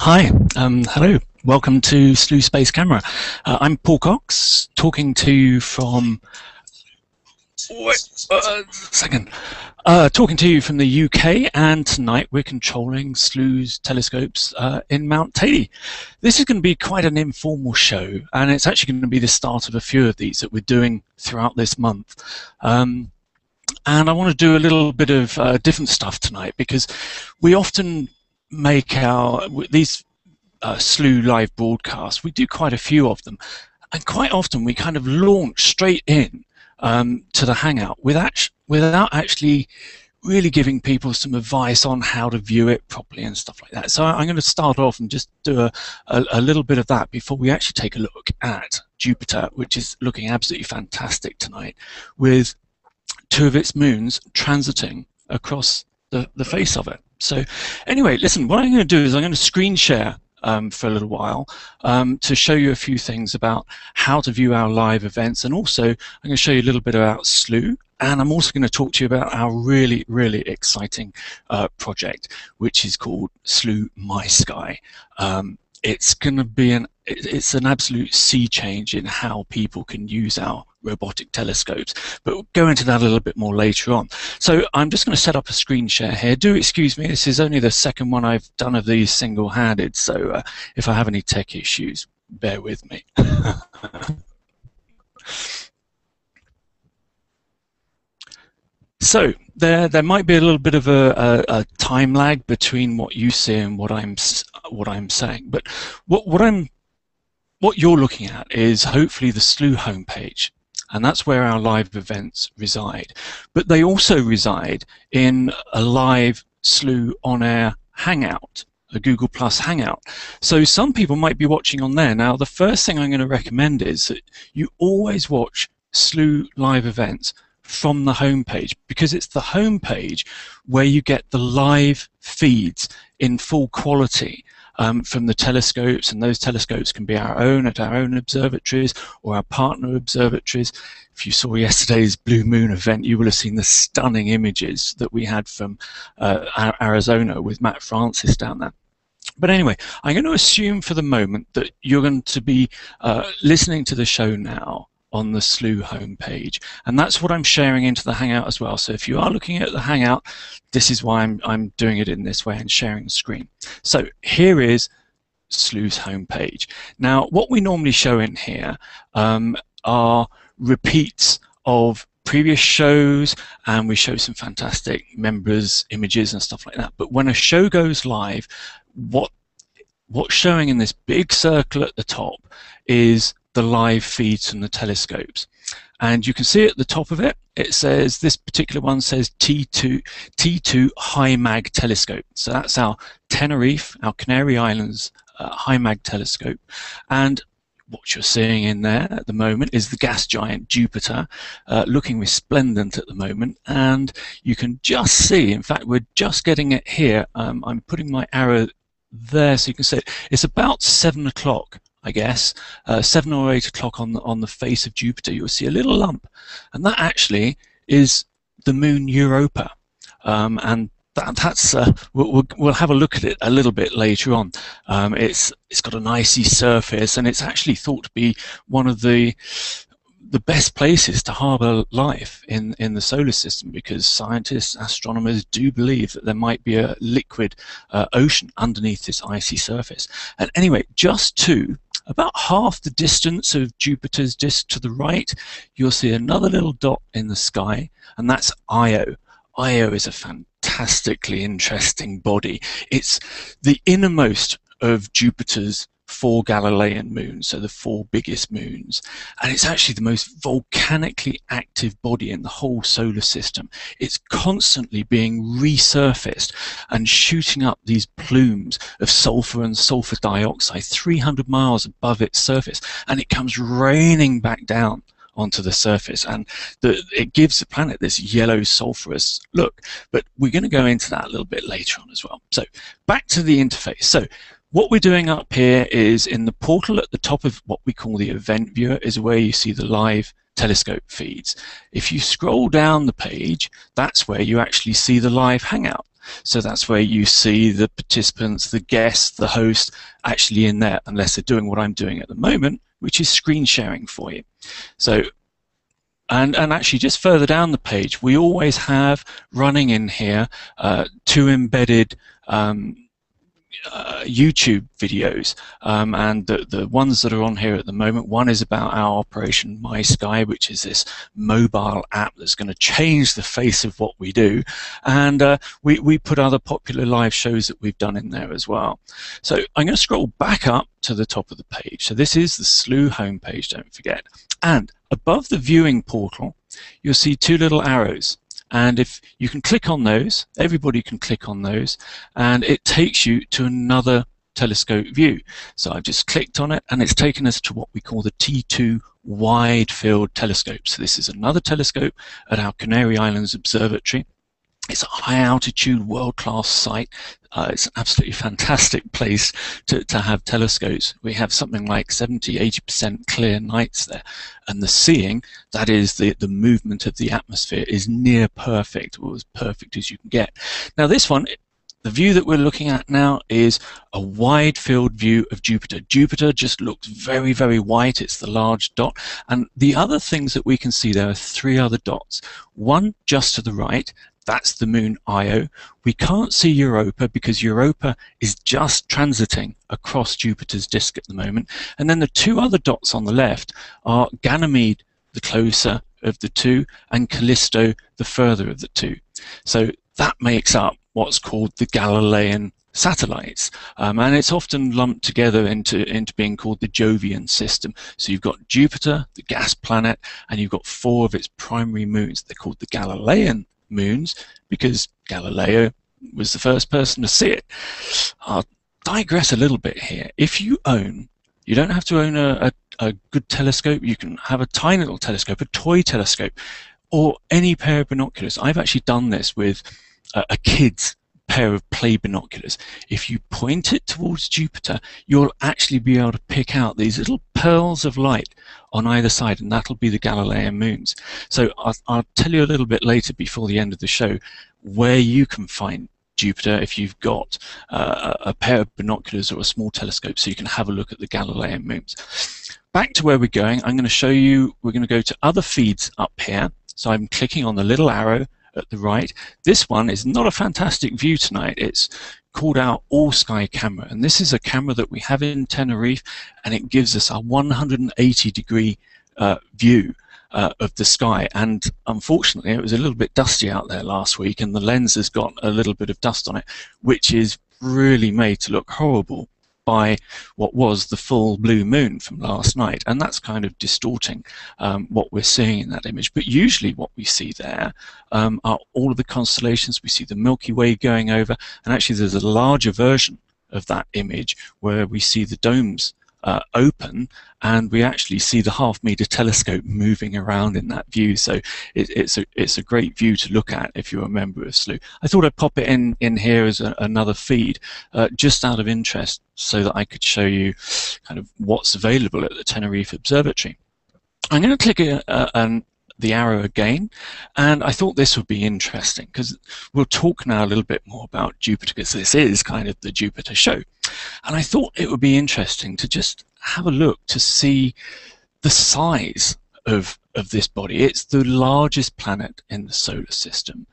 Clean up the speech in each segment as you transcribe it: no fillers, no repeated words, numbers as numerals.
Hi, hello. Welcome to Slooh Space Camera. I'm Paul Cox, talking to you from. Talking to you from the UK, and tonight we're controlling Slooh's telescopes in Mount Tatey. This is going to be quite an informal show, and it's actually going to be the start of a few of these that we're doing throughout this month. And I want to do a little bit of different stuff tonight, because we often make these Slooh live broadcasts. We do quite a few of them, and quite often we kind of launch straight in to the Hangout without actually really giving people some advice on how to view it properly and stuff like that. So I'm going to start off and just do a little bit of that before we actually take a look at Jupiter, which is looking absolutely fantastic tonight, with two of its moons transiting across the face of it. So anyway, listen, what I'm going to do is I'm going to screen share for a little while to show you a few things about how to view our live events, and also I'm going to show you a little bit about Slooh, and I'm also going to talk to you about our really, really exciting project, which is called Slooh My Sky. It's going to be an absolute sea change in how people can use our robotic telescopes, but we'll go into that a little bit more later on. So I'm just going to set up a screen share here. Do excuse me, this is only the second one I've done of these single-handed, so if I have any tech issues, bear with me. So there might be a little bit of a time lag between what you see and what I'm saying, but what you're looking at is hopefully the Slooh homepage, and that's where our live events reside. But they also reside in a live Slooh on-air Hangout, a Google Plus Hangout. So some people might be watching on there. Now, the first thing I'm going to recommend is that you always watch Slooh live events from the homepage, because it's the homepage where you get the live feeds in full quality from the telescopes, and those telescopes can be our own at our own observatories or our partner observatories. If you saw yesterday's Blue Moon event, you will have seen the stunning images that we had from Arizona with Matt Francis down there. But anyway, I'm going to assume for the moment that you're going to be listening to the show now on the Slooh homepage, and that's what I'm sharing into the Hangout as well. So if you are looking at the Hangout, this is why I'm doing it in this way and sharing the screen. So here is Slooh's homepage. Now, what we normally show in here are repeats of previous shows, and we show some fantastic members' images and stuff like that. But when a show goes live, what's showing in this big circle at the top is the live feeds from the telescopes, and you can see at the top of it, it says, this particular one says T2 High Mag telescope. So that's our Tenerife, our Canary Islands High Mag telescope, and what you're seeing in there at the moment is the gas giant Jupiter, looking resplendent at the moment, and you can just see, in fact we're just getting it here, I'm putting my arrow there so you can see it. It's about 7 o'clock, I guess, 7 or 8 o'clock on the face of Jupiter. You'll see a little lump, and that actually is the moon Europa, and that's we'll have a look at it a little bit later on. It's got an icy surface, and it's actually thought to be one of the best places to harbour life in the solar system, because scientists, astronomers do believe that there might be a liquid ocean underneath this icy surface. And anyway, just to about half the distance of Jupiter's disk to the right, you'll see another little dot in the sky, and that's Io. Io is a fantastically interesting body. It's the innermost of Jupiter's 4 Galilean moons, so the 4 biggest moons, and it's actually the most volcanically active body in the whole solar system. It's constantly being resurfaced and shooting up these plumes of sulfur and sulfur dioxide 300 miles above its surface, and it comes raining back down onto the surface, and it gives the planet this yellow sulfurous look. But we're going to go into that a little bit later on as well. So back to the interface. So what we're doing up here is, in the portal at the top of what we call the event viewer, is where you see the live telescope feeds. If you scroll down the page, that's where you actually see the live Hangout. So that's where you see the participants, the guests, the host actually in there, unless they're doing what I'm doing at the moment, which is screen sharing for you. So, and actually just further down the page, we always have running in here 2 embedded YouTube videos, and the ones that are on here at the moment, one is about our Operation My Sky, which is this mobile app that's going to change the face of what we do, and we put other popular live shows that we've done in there as well. So I'm going to scroll back up to the top of the page. So this is the Slooh homepage, don't forget, and above the viewing portal you'll see 2 little arrows. And if you can click on those, everybody can click on those, and it takes you to another telescope view. So I've just clicked on it, and it's taken us to what we call the T2 Wide Field Telescope. So this is another telescope at our Canary Islands Observatory. It's a high-altitude, world-class site. It's an absolutely fantastic place to have telescopes. We have something like 70–80% clear nights there. And the seeing, that is the movement of the atmosphere, is near perfect, or as perfect as you can get. Now this one, the view that we're looking at now is a wide field view of Jupiter. Jupiter just looks very, very white. It's the large dot. And the other things that we can see, there are 3 other dots. One just to the right, that's the moon Io. We can't see Europa because Europa is just transiting across Jupiter's disk at the moment. And then the 2 other dots on the left are Ganymede, the closer of the 2, and Callisto, the further of the 2. So that makes up what's called the Galilean satellites, and it's often lumped together into being called the Jovian system. So you've got Jupiter, the gas planet, and you've got 4 of its primary moons. They're called the Galilean moons because Galileo was the first person to see it. I'll digress a little bit here. If you don't have to own a good telescope. You can have a tiny little telescope, a toy telescope, or any pair of binoculars. I've actually done this with a kid's pair of play binoculars. If you point it towards Jupiter, you'll actually be able to pick out these little pearls of light on either side, and that'll be the Galilean moons. So I'll tell you a little bit later, before the end of the show, where you can find Jupiter if you've got a pair of binoculars or a small telescope, so you can have a look at the Galilean moons. Back to where we're going, I'm going to show you, we're going to go to other feeds up here. So I'm clicking on the little arrow at the right. This one is not a fantastic view tonight. It's called our all-sky camera, and this is a camera that we have in Tenerife, and it gives us a 180-degree view of the sky. And unfortunately, it was a little bit dusty out there last week, and the lens has got a little bit of dust on it, which is really made to look horrible by what was the full blue moon from last night, and that's kind of distorting what we're seeing in that image. But usually what we see there are all of the constellations. We see the Milky Way going over, and actually there's a larger version of that image where we see the domes open, and we actually see the half-meter telescope moving around in that view. So it's a great view to look at if you're a member of Slooh. I thought I'd pop it in here as another feed, just out of interest, so that I could show you kind of what's available at the Tenerife Observatory. I'm going to click the arrow again, and I thought this would be interesting because we'll talk now a little bit more about Jupiter, because this is kind of the Jupiter show. And I thought it would be interesting to just have a look to see the size of this body. It's the largest planet in the solar system,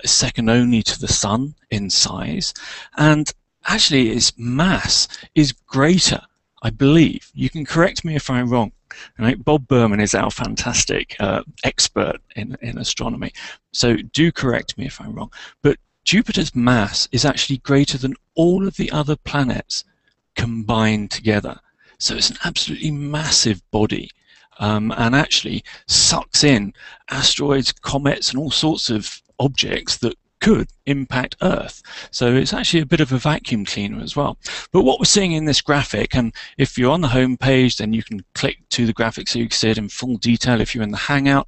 second only to the Sun in size, and actually its mass is greater, I believe. You can correct me if I'm wrong. Right? Bob Berman is our fantastic expert in astronomy, so do correct me if I'm wrong. But Jupiter's mass is actually greater than all of the other planets combined together. So it's an absolutely massive body, and actually sucks in asteroids, comets, and all sorts of objects that could impact Earth. So it's actually a bit of a vacuum cleaner as well. But what we're seeing in this graphic, and if you're on the home page, then you can click to the graphic so you can see it in full detail. If you're in the Hangout,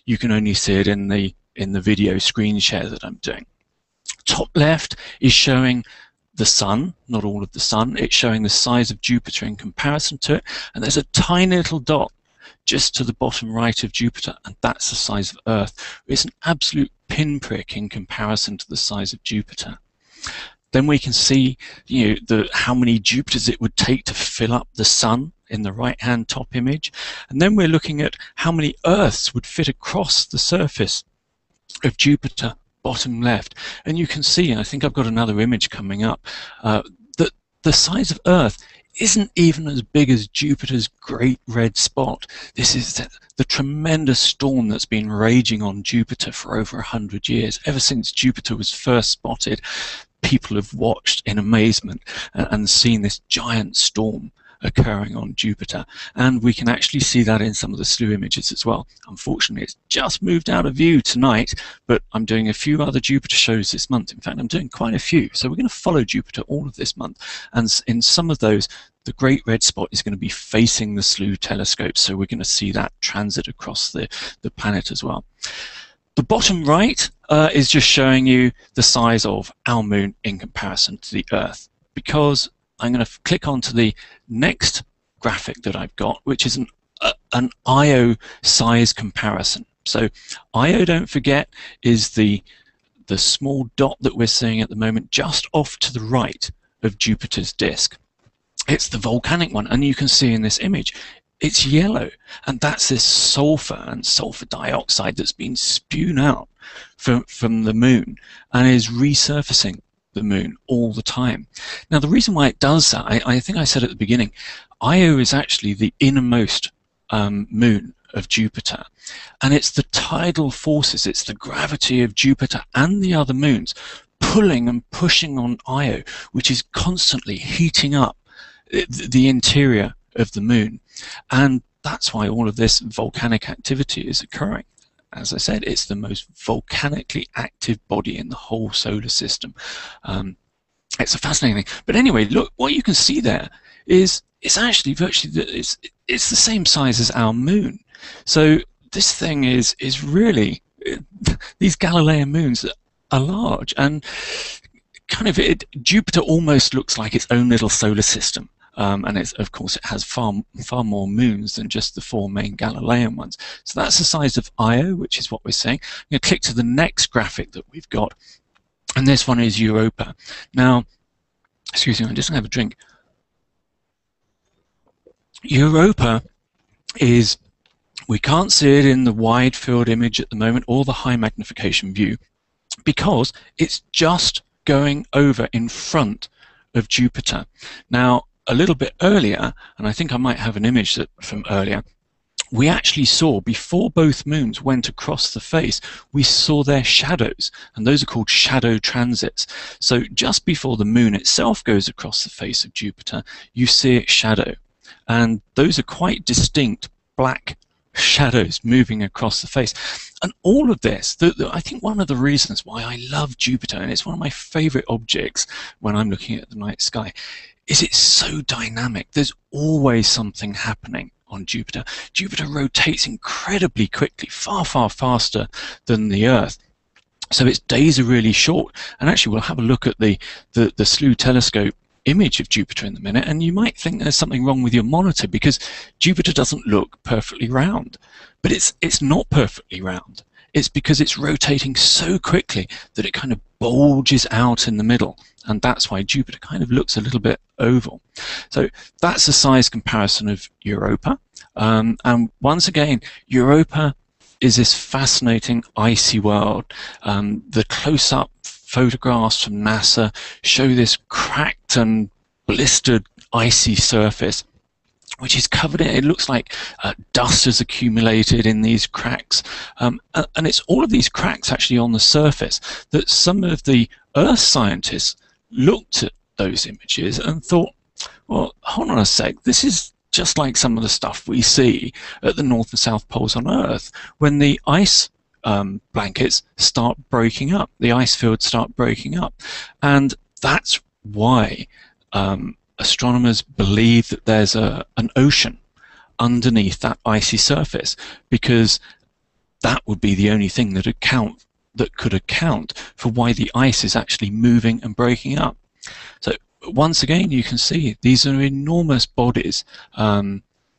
you can only see it in the video screen share that I'm doing. Top left is showing the Sun, not all of the Sun. It's showing the size of Jupiter in comparison to it, and there's a tiny little dot just to the bottom right of Jupiter, and that's the size of Earth. It's an absolute pinprick in comparison to the size of Jupiter. Then we can see, how many Jupiters it would take to fill up the Sun in the right-hand top image. And then we're looking at how many Earths would fit across the surface of Jupiter, bottom left. And you can see, I think I've got another image coming up, that the size of Earth isn't even as big as Jupiter's great red spot. This is the tremendous storm that's been raging on Jupiter for over 100 years. Ever since Jupiter was first spotted, people have watched in amazement and seen this giant storm occurring on Jupiter, and we can actually see that in some of the Slooh images as well. Unfortunately, it's just moved out of view tonight, but I'm doing a few other Jupiter shows this month. In fact, I'm doing quite a few, so we're going to follow Jupiter all of this month, and in some of those the great red spot is going to be facing the Slooh telescope, so we're going to see that transit across the planet as well. The bottom right is just showing you the size of our moon in comparison to the Earth, because I'm going to click onto the next graphic that I've got, which is an Io size comparison. So Io, don't forget, is the small dot that we're seeing at the moment just off to the right of Jupiter's disk. It's the volcanic one, and you can see in this image it's yellow, and that's this sulfur and sulfur dioxide that's been spewed out from the moon and is resurfacing the moon all the time. Now, the reason why it does that, I think I said at the beginning, Io is actually the innermost moon of Jupiter, and it's the tidal forces, it's the gravity of Jupiter and the other moons pulling and pushing on Io, which is constantly heating up the interior of the moon, and that's why all of this volcanic activity is occurring. As I said, it's the most volcanically active body in the whole solar system. It's a fascinating thing. But anyway, look, what you can see there is it's actually virtually it's the same size as our moon. So this thing is really, these Galilean moons are large, and kind of Jupiter almost looks like its own little solar system. And of course it has far more moons than just the 4 main Galilean ones. So that's the size of Io, which is what we're saying. I'm going to click to the next graphic that we've got, and this one is Europa. Now, excuse me, I'm just going to have a drink. Europa is, we can't see it in the wide field image at the moment or the high magnification view, because it's just going over in front of Jupiter. Now, a little bit earlier, and I think I might have an image from earlier, we actually saw, before both moons went across the face, we saw their shadows, and those are called shadow transits. So just before the moon itself goes across the face of Jupiter, you see its shadow, and those are quite distinct black shadows moving across the face. And all of this, I think one of the reasons why I love Jupiter, and it's one of my favorite objects when I'm looking at the night sky, is it's so dynamic. There's always something happening on Jupiter. Jupiter rotates incredibly quickly, far faster than the Earth. So its days are really short. And actually, we'll have a look at the Slooh telescope image of Jupiter in a minute, and you might think there's something wrong with your monitor because Jupiter doesn't look perfectly round. But it's not perfectly round. It's because it's rotating so quickly that it kind of bulges out in the middle, and that's why Jupiter kind of looks a little bit oval. So that's a size comparison of Europa. And once again, Europa is this fascinating icy world. The close-up photographs from NASA show this cracked and blistered icy surface, which is covered in, it looks like dust has accumulated in these cracks. And it's all of these cracks actually on the surface that some of the Earth scientists looked at those images and thought, well, hold on a sec, this is just like some of the stuff we see at the North and South Poles on Earth when the ice blankets start breaking up, the ice fields start breaking up. And that's why astronomers believe that there's an ocean underneath that icy surface, because that would be the only thing that could account for why the ice is actually moving and breaking up. So once again, you can see these are enormous bodies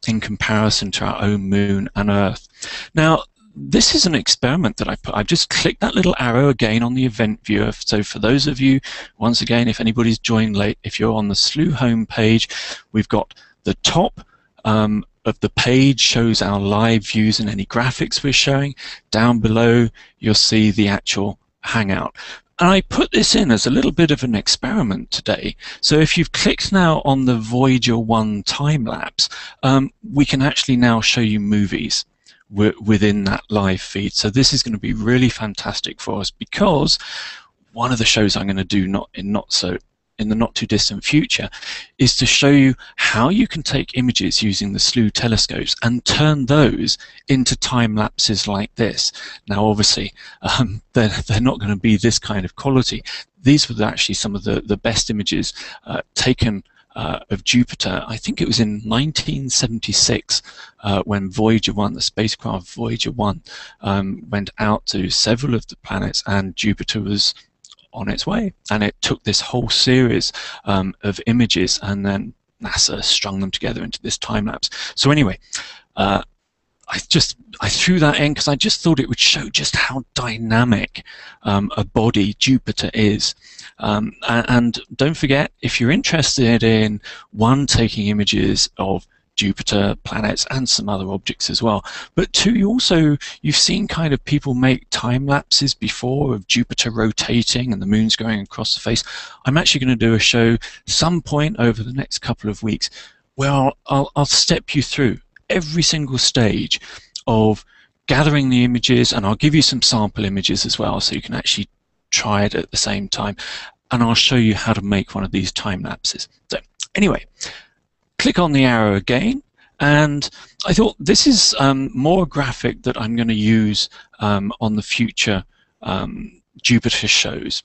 in comparison to our own moon and Earth. Now, this is an experiment that I've just clicked that little arrow again on the event viewer. So for those of you, once again, if anybody's joined late, if you're on the Slooh home page, we've got the top of the page shows our live views and any graphics we're showing. Down below, you'll see the actual Hangout. And I put this in as a little bit of an experiment today. So if you've clicked now on the Voyager 1 time-lapse, we can actually now show you movies within that live feed. So this is going to be really fantastic for us, because one of the shows I'm going to do in the not too distant future is to show you how you can take images using the Slooh telescopes and turn those into time lapses like this. Now obviously they're not going to be this kind of quality. These were actually some of the best images taken of Jupiter. I think it was in 1976 when Voyager 1, the spacecraft Voyager 1, went out to several of the planets, and Jupiter was on its way, and it took this whole series of images, and then NASA strung them together into this time lapse. So anyway, I threw that in because I just thought it would show just how dynamic a body Jupiter is. And don't forget, if you're interested in taking images of Jupiter, planets, and some other objects as well, but two, you've seen kind of people make time lapses before of Jupiter rotating and the moon's going across the face. I'm actually going to do a show some point over the next couple of weeks where I'll step you through every single stage of gathering the images, and I'll give you some sample images as well so you can actually try it at the same time, and I'll show you how to make one of these time lapses. So anyway, click on the arrow again, and I thought this is more a graphic that I'm going to use on the future Jupiter shows,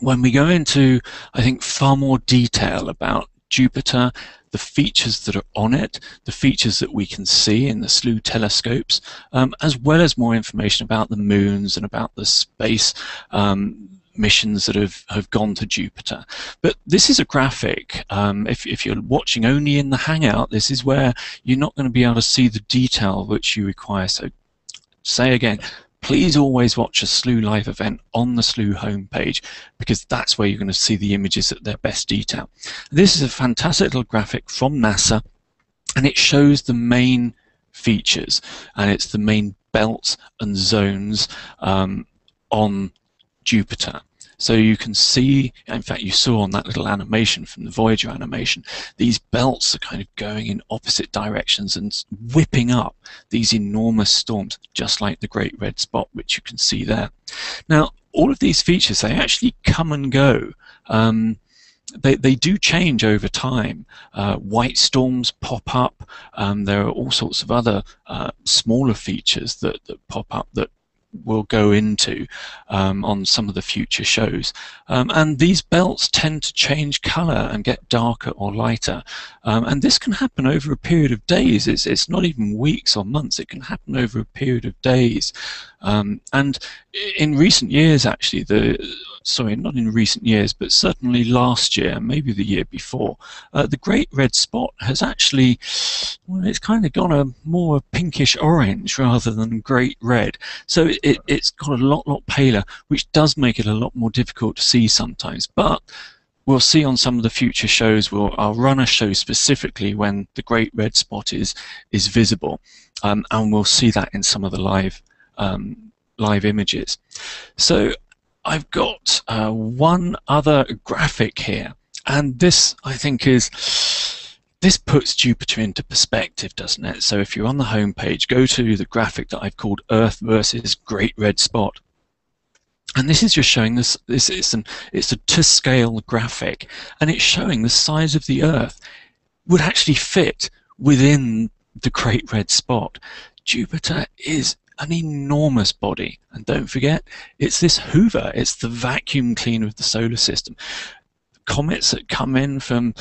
when we go into, I think, far more detail about Jupiter, the features that are on it, the features that we can see in the Slooh telescopes, as well as more information about the moons and about the space missions that have gone to Jupiter. But this is a graphic. If you're watching only in the Hangout, this is where you're not going to be able to see the detail which you require. So say again, please always watch a Slooh live event on the Slooh homepage, because that's where you're going to see the images at their best detail. This is a fantastic little graphic from NASA, and it shows the main features, and it's the main belts and zones on Jupiter. So you can see, in fact you saw on that little animation from the Voyager animation, these belts are kind of going in opposite directions and whipping up these enormous storms, just like the Great Red Spot, which you can see there. Now all of these features, they actually come and go. They do change over time. White storms pop up. There are all sorts of other smaller features that pop up that we'll go into on some of the future shows. And these belts tend to change color and get darker or lighter. And this can happen over a period of days. It's not even weeks or months. It can happen over a period of days. And in recent years, actually, sorry, not in recent years, but certainly last year, maybe the year before, the Great Red Spot has actually, well, it's kind of gone a more pinkish orange rather than great red. So it's got a lot paler, which does make it a lot more difficult to see sometimes. But we'll see on some of the future shows. I'll run a show specifically when the Great Red Spot is visible, and we'll see that in some of the live images. So I've got one other graphic here, and this, I think, this puts Jupiter into perspective, doesn't it? So if you're on the home page, go to the graphic that I've called Earth versus Great Red Spot. And this is just showing this. It's a to-scale graphic, and it's showing the size of the Earth would actually fit within the Great Red Spot. Jupiter is an enormous body, and don't forget, it's this Hoover. It's the vacuum cleaner of the solar system. Comets that come in from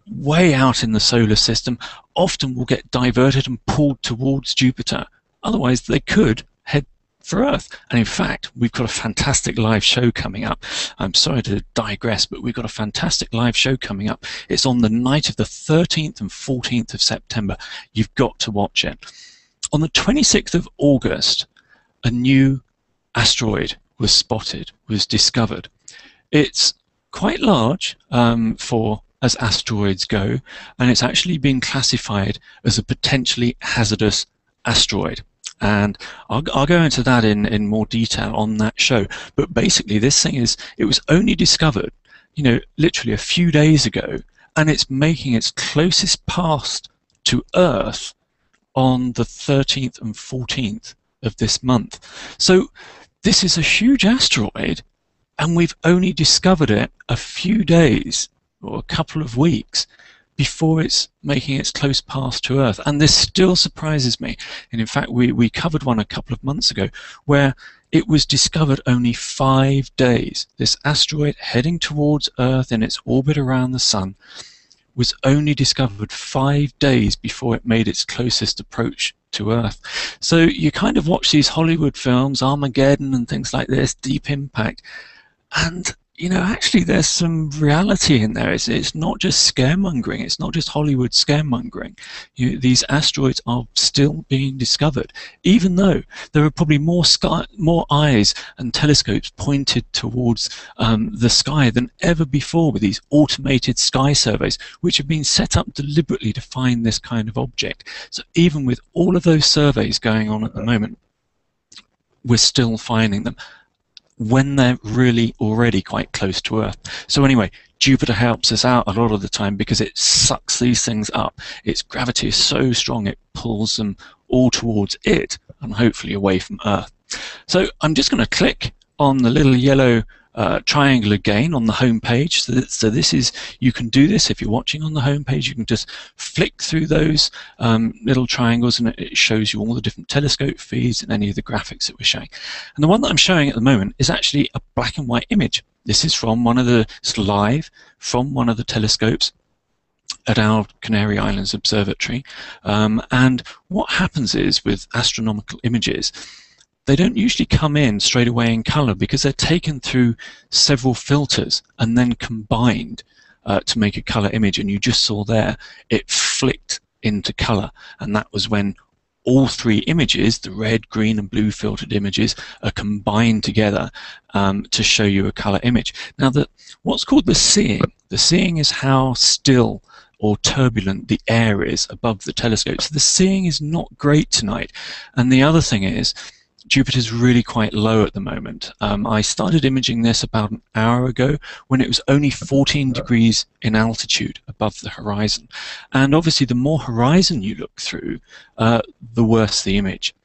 way out in the solar system often will get diverted and pulled towards Jupiter. Otherwise, they could head for Earth. And in fact, we've got a fantastic live show coming up. I'm sorry to digress, but we've got a fantastic live show coming up. It's on the night of the 13th and 14th of September. You've got to watch it. On the 26th of August, a new asteroid was spotted, was discovered. It's quite large as asteroids go, and it's actually been classified as a potentially hazardous asteroid. And I'll go into that in more detail on that show. But basically, this thing it was only discovered, literally a few days ago, and it's making its closest path to Earth on the 13th and 14th of this month. So this is a huge asteroid, and we've only discovered it a few days or a couple of weeks before it's making its close path to Earth. And this still surprises me. And in fact, we covered one a couple of months ago where it was discovered only 5 days. This asteroid heading towards Earth in its orbit around the Sun was only discovered 5 days before it made its closest approach to Earth. So you kind of watch these Hollywood films, Armageddon and things like this, Deep Impact, and actually there's some reality in there. It's not just scaremongering. It's not just Hollywood scaremongering. These asteroids are still being discovered, even though there are probably more eyes and telescopes pointed towards the sky than ever before with these automated sky surveys, which have been set up deliberately to find this kind of object. So even with all of those surveys going on at the moment, we're still finding them when they're really already quite close to Earth. So anyway, Jupiter helps us out a lot of the time because it sucks these things up. Its gravity is so strong it pulls them all towards it and hopefully away from Earth. So I'm just going to click on the little yellow triangle again on the home page. So this is, you can do this if you're watching on the home page. You can just flick through those little triangles and it shows you all the different telescope feeds and any of the graphics that we're showing. And the one that I'm showing at the moment is actually a black and white image. This is from it's live from one of the telescopes at our Canary Islands Observatory. And what happens is with astronomical images, they don't usually come in straight away in color because they're taken through several filters and then combined to make a color image. And you just saw there, it flicked into color. And that was when all three images, the red, green, and blue filtered images, are combined together to show you a color image. Now, what's called the seeing is how still or turbulent the air is above the telescope. So the seeing is not great tonight. And the other thing is, Jupiter's really quite low at the moment. I started imaging this about an hour ago when it was only 14 degrees in altitude above the horizon. And obviously the more horizon you look through, the worse the image.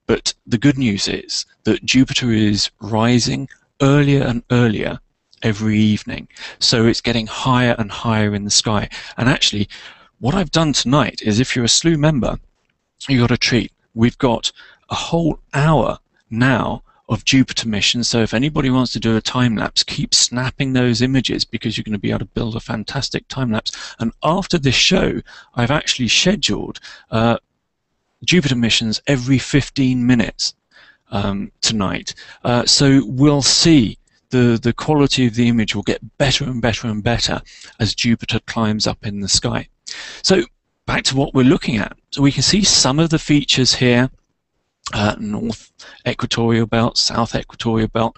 But the good news is that Jupiter is rising earlier and earlier every evening. So it's getting higher and higher in the sky. And actually, what I've done tonight is, if you're a Slooh member, you got a treat. We've got a whole hour now of Jupiter missions. So if anybody wants to do a time-lapse, keep snapping those images because you're going to be able to build a fantastic time-lapse. And after this show, I've actually scheduled Jupiter missions every 15 minutes tonight. So we'll see the quality of the image will get better and better and better as Jupiter climbs up in the sky. So back to what we're looking at. So we can see some of the features here. North equatorial belt, south equatorial belt.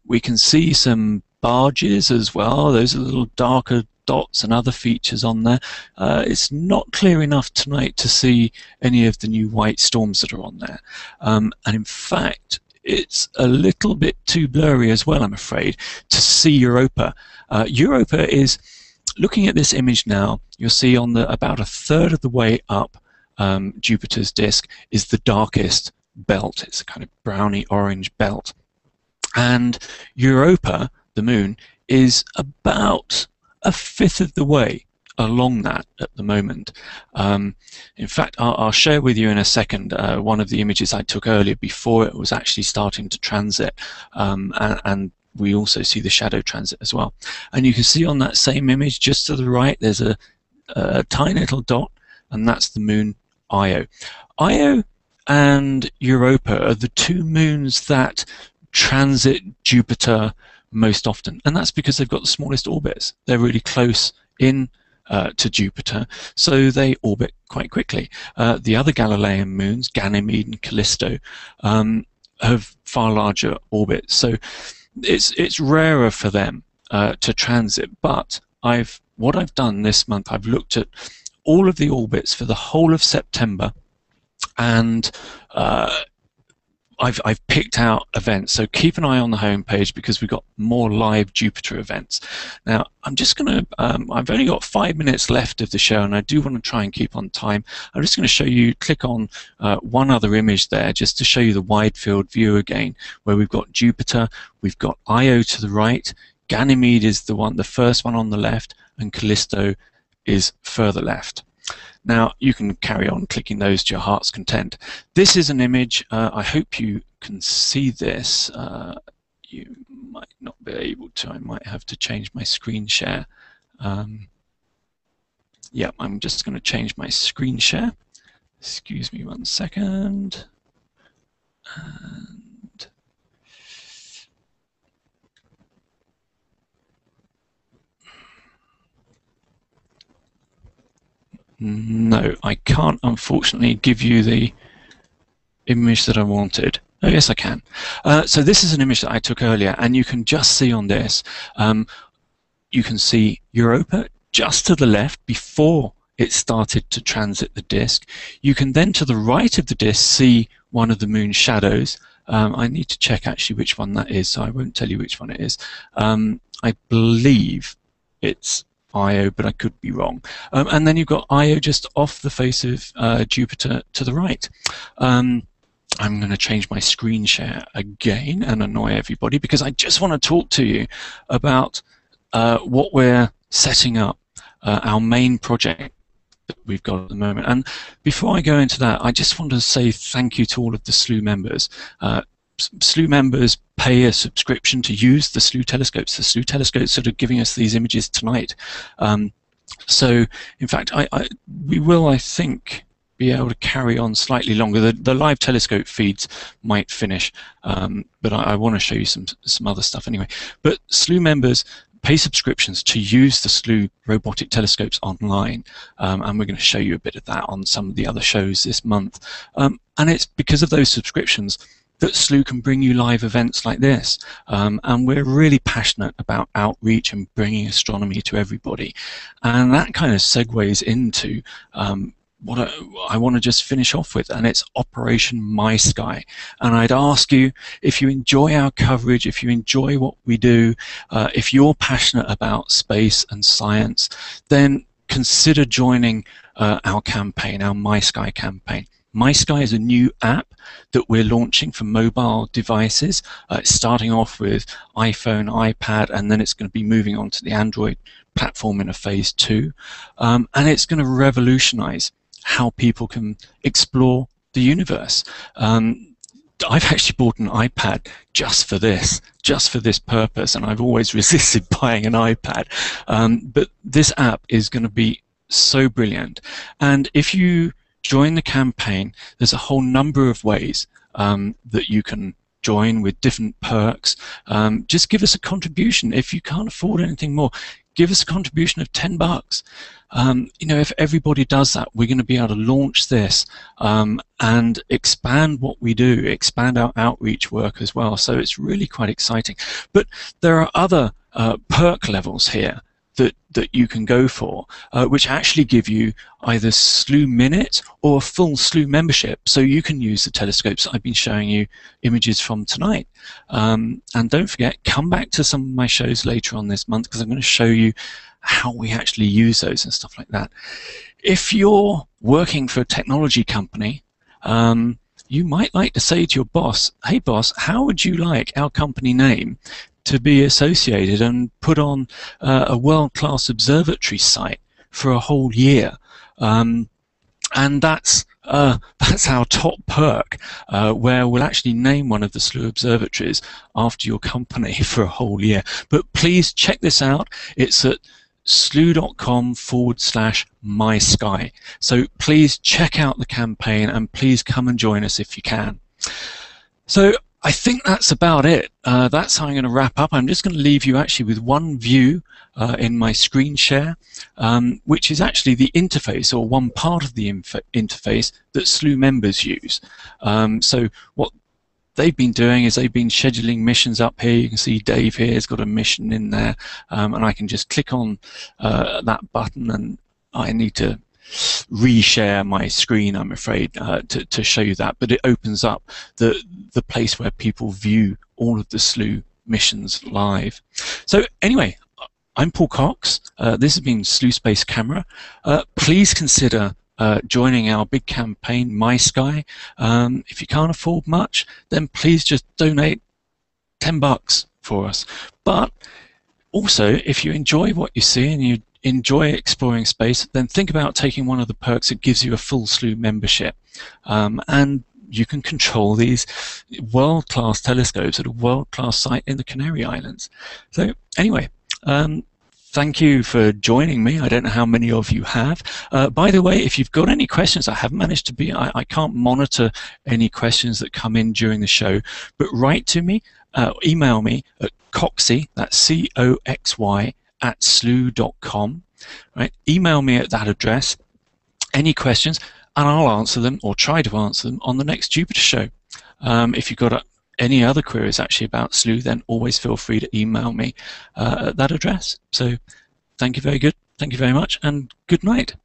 We can see some barges as well. Those are little darker dots and other features on there. It's not clear enough tonight to see any of the new white storms that are on there. And in fact, it's a little bit too blurry as well, I'm afraid, to see Europa. Europa is, looking at this image now, you'll see on about a third of the way up Jupiter's disk is the darkest belt. It's a kind of browny orange belt. And Europa, the moon, is about a fifth of the way along that at the moment. In fact, I'll share with you in a second one of the images I took earlier before it was actually starting to transit, and we also see the shadow transit as well. And you can see on that same image just to the right there's a tiny little dot, and that's the moon Io. Io and Europa are the two moons that transit Jupiter most often, and that's because they've got the smallest orbits. They're really close in to Jupiter, so they orbit quite quickly. The other Galilean moons, Ganymede and Callisto, have far larger orbits, so it's rarer for them to transit. But what I've done this month, I've looked at all of the orbits for the whole of September, and I've picked out events, so keep an eye on the homepage because we've got more live Jupiter events. Now, I'm just going to, I've only got 5 minutes left of the show, and I do want to try and keep on time. I'm just going to show you, click on one other image there, just to show you the wide field view again, where we've got Jupiter, we've got Io to the right, Ganymede is the first one on the left, and Callisto is further left. Now, you can carry on clicking those to your heart's content. This is an image. I hope you can see this. You might not be able to. I might have to change my screen share. Yeah, I'm just going to change my screen share. Excuse me 1 second. No, I can't unfortunately give you the image that I wanted. Oh, yes, I can. So this is an image that I took earlier, and you can just see on this, you can see Europa just to the left before it started to transit the disk. You can then, to the right of the disk, see one of the moon's shadows. I need to check actually which one that is, so I won't tell you which one it is. I believe it's Io, but I could be wrong. And then you've got Io just off the face of Jupiter to the right. I'm going to change my screen share again and annoy everybody because I just want to talk to you about what we're setting up, our main project that we've got at the moment. And before I go into that, I just want to say thank you to all of the Slooh members. Slooh members pay a subscription to use the Slooh telescopes. The Slooh telescopes that are giving us these images tonight. So, in fact, we will, I think, be able to carry on slightly longer. The live telescope feeds might finish, but I want to show you some other stuff anyway. But Slooh members pay subscriptions to use the Slooh robotic telescopes online, and we're going to show you a bit of that on some of the other shows this month. And it's because of those subscriptions that Slooh can bring you live events like this. And we're really passionate about outreach and bringing astronomy to everybody. And that kind of segues into what I want to just finish off with, and it's Operation My Sky. And I'd ask you, if you enjoy our coverage, if you enjoy what we do, if you're passionate about space and science, then consider joining our campaign, our My Sky campaign. My Sky is a new app that we're launching for mobile devices. It's starting off with iPhone, iPad, and then it's going to be moving on to the Android platform in a phase 2. And it's going to revolutionize how people can explore the universe. I've actually bought an iPad just for this purpose, and I've always resisted buying an iPad. But this app is going to be so brilliant. And if you join the campaign, there's a whole number of ways that you can join with different perks. Just give us a contribution. If you can't afford anything more, give us a contribution of $10. You know, if everybody does that, we're going to be able to launch this and expand what we do, expand our outreach work as well. So it's really quite exciting. But there are other perk levels here that you can go for, which actually give you either Slooh Minute or a full Slooh membership, so you can use the telescopes I've been showing you images from tonight. And don't forget, come back to some of my shows later on this month, because I'm going to show you how we actually use those and stuff like that. If you're working for a technology company, you might like to say to your boss, hey boss, how would you like our company name to be associated and put on a world-class observatory site for a whole year? And that's our top perk, where we'll actually name one of the Slooh observatories after your company for a whole year. But please check this out. It's at slooh.com/mysky. So please check out the campaign and please come and join us if you can. So I think that's about it. That's how I'm going to wrap up. I'm just going to leave you actually with one view in my screen share, which is actually the interface, or one part of the interface that Slooh members use. So what they've been doing is they've been scheduling missions up here. You can see Dave here has got a mission in there, and I can just click on that button, and I need to reshare my screen, I'm afraid, to show you that, but it opens up the place where people view all of the Slooh missions live. So anyway, I'm Paul Cox. This has been Slooh Space Camera. Please consider joining our big campaign, MySky. If you can't afford much, then please just donate $10 for us. But also, if you enjoy what you see and you enjoy exploring space, then think about taking one of the perks that gives you a full Slooh membership. And you can control these world-class telescopes at a world-class site in the Canary Islands. So anyway, thank you for joining me. I don't know how many of you have. By the way, if you've got any questions, I haven't managed to be, I can't monitor any questions that come in during the show, but write to me, email me at coxy, that's C-O-X-Y, @slooh.com. Right? Email me at that address, any questions, and I'll answer them, or try to answer them, on the next Jupiter show. If you've got any other queries actually about Slooh, then always feel free to email me at that address. So thank you very much, and good night.